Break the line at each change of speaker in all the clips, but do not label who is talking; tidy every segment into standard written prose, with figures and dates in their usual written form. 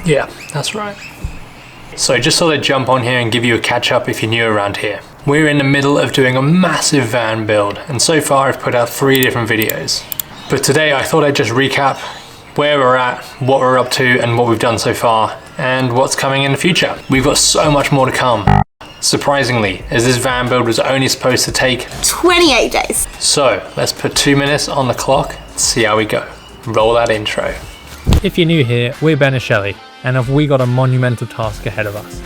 Yeah, that's right. So just thought I'd jump on here and give you a catch up if you're new around here. We're in the middle of doing a massive van build, and so far I've put out 3 different videos. But today I thought I'd just recap where we're at, what we're up to, and what we've done so far, and what's coming in the future. We've got so much more to come. Surprisingly, as this van build was only supposed to take
28 days.
So let's put 2 minutes on the clock and see how we go. Roll that intro.
If you're new here, we're Ben and Shelley, and have we got a monumental task ahead of us.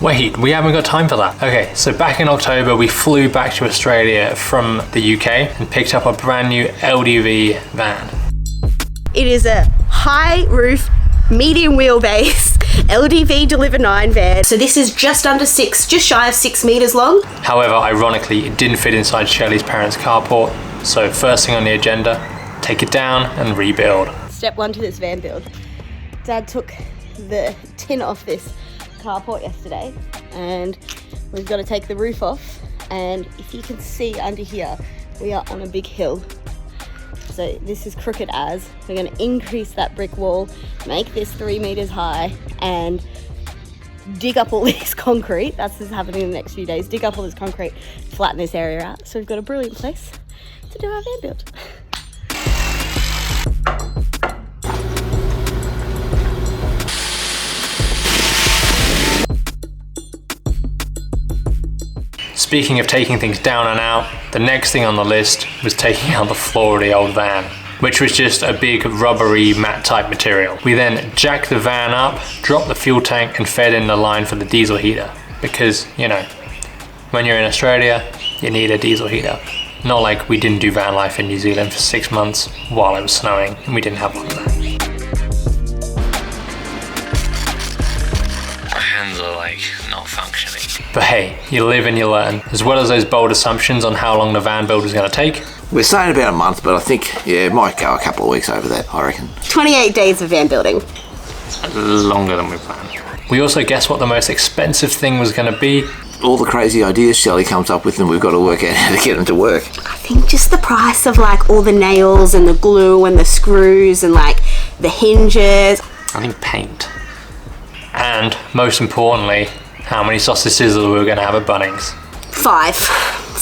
Wait, we haven't got time for that. Okay, so back in October, we flew back to Australia from the UK and picked up a brand new LDV van.
It is a high roof, medium wheelbase, LDV Deliver 9 van. So this is just shy of 6 meters long.
However, ironically, it didn't fit inside Shelley's parents' carport. So first thing on the agenda, take it down and rebuild.
Step 1 to this van build. Dad took the tin off this carport yesterday, and we've got to take the roof off, and if you can see under here, we are on a big hill, so this is crooked as. We're going to increase that brick wall, make this 3 meters high, and dig up all this concrete. That's what's happening in the next few days. Dig up all this concrete, flatten this area out, so we've got a brilliant place to do our van build.
Speaking of taking things down and out, the next thing on the list was taking out the floor of the old van, which was just a big rubbery matte type material. We then jacked the van up, dropped the fuel tank and fed in the line for the diesel heater. Because, you know, when you're in Australia, you need a diesel heater. Not like we didn't do van life in New Zealand for 6 months while it was snowing and we didn't have one of that.
My hands are like not functioning.
But hey, you live and you learn. As well as those bold assumptions on how long the van build was going to take.
We're saying about a month, but I think, yeah, it might go a couple of weeks over that, I reckon.
28 days of van building.
Longer than we planned. We also guessed what the most expensive thing was going to be.
All the crazy ideas Shelley comes up with, and we've got to work out how to get them to work.
I think just the price of like all the nails and the glue and the screws and like the hinges.
I think paint. And most importantly, how many sausage sizzles we were going to have at Bunnings.
5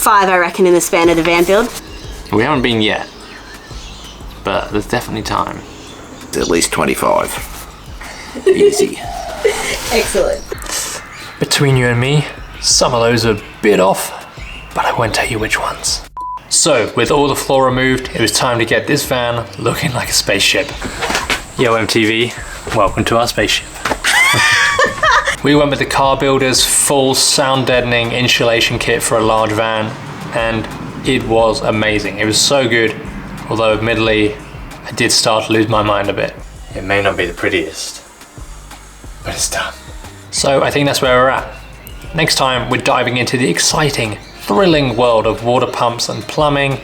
I reckon in the span of the van build.
We haven't been yet, but there's definitely time.
At least 25. Easy.
Excellent.
Between you and me, some of those are a bit off, but I won't tell you which ones. So, with all the floor removed, it was time to get this van looking like a spaceship. Yo MTV, welcome to our spaceship. We went with the car builder's full sound deadening insulation kit for a large van, and it was amazing. It was so good, although admittedly, I did start to lose my mind a bit. It may not be the prettiest, but it's done. So I think that's where we're at. Next time, we're diving into the exciting, thrilling world of water pumps and plumbing.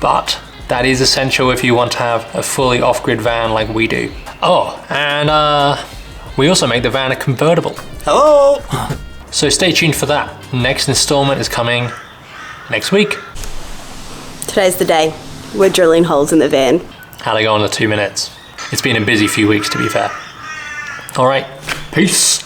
But that is essential if you want to have a fully off-grid van like we do. Oh, and we also make the van a convertible.
Hello!
So stay tuned for that. Next installment is coming next week.
Today's the day. We're drilling holes in the van.
How'd I go on the 2 minutes? It's been a busy few weeks, to be fair. All right, peace.